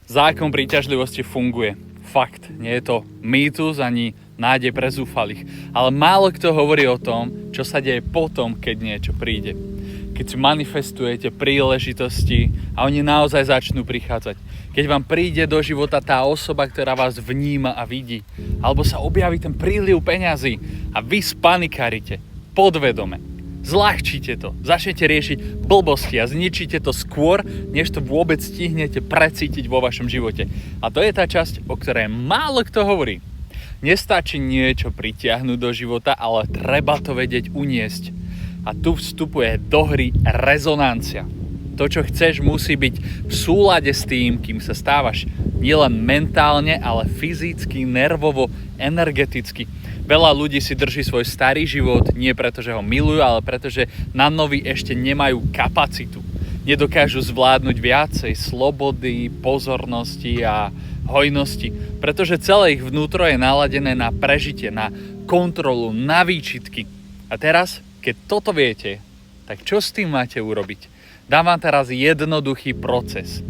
Zákon príťažlivosti funguje. Fakt, nie je to mýtus ani nádej pre zúfalých. Ale málo kto hovorí o tom, čo sa deje potom, keď niečo príde. Keď si manifestujete príležitosti a oni naozaj začnú prichádzať. Keď vám príde do života tá osoba, ktorá vás vníma a vidí. Alebo sa objaví ten príliv peňazí a vy spanikárite podvedome. Zľahčíte to, začnete riešiť blbosti a zničíte to skôr, než to vôbec stihnete precítiť vo vašom živote. A to je tá časť, o ktorej málo kto hovorí. Nestačí niečo pritiahnuť do života, ale treba to vedieť uniesť. A tu vstupuje do hry rezonancia. To, čo chceš, musí byť v súlade s tým, kým sa stávaš. Nielen mentálne, ale fyzicky, nervovo, energeticky. Veľa ľudí si drží svoj starý život nie preto, že ho milujú, ale preto, že na nový ešte nemajú kapacitu. Nedokážu zvládnuť viacej slobody, pozornosti a hojnosti, pretože celé ich vnútro je naladené na prežitie, na kontrolu, na výčitky. A teraz, keď toto viete, tak čo s tým máte urobiť? Dám vám teraz jednoduchý proces.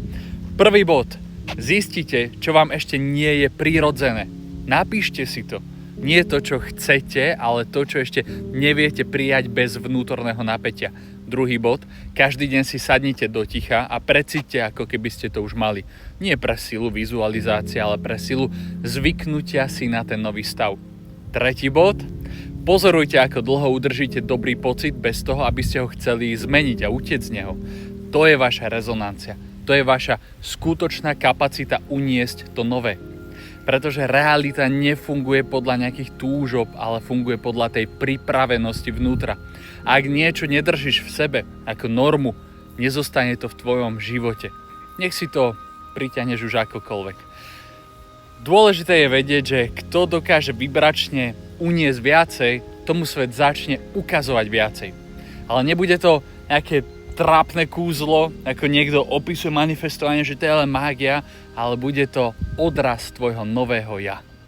Prvý bod. Zistite, čo vám ešte nie je prirodzené. Napíšte si to. Nie to, čo chcete, ale to, čo ešte neviete prijať bez vnútorného napätia. Druhý bod, každý deň si sadnite do ticha a precíťte, ako keby ste to už mali. Nie pre silu vizualizácie, ale pre silu zvyknutia si na ten nový stav. Tretí bod, pozorujte, ako dlho udržíte dobrý pocit bez toho, aby ste ho chceli zmeniť a utiec z neho. To je vaša rezonancia. To je vaša skutočná kapacita uniesť to nové. Pretože realita nefunguje podľa nejakých túžob, ale funguje podľa tej pripravenosti vnútra. A ak niečo nedržíš v sebe ako normu, nezostane to v tvojom živote. Nech si to priťahneš už akokoľvek. Dôležité je vedieť, že kto dokáže vybračne uniesť viacej, tomu svet začne ukazovať viacej. Ale nebude to nejaké trápne kúzlo, ako niekto opisuje manifestovanie, že to je len mágia, ale bude to odraz tvojho nového ja.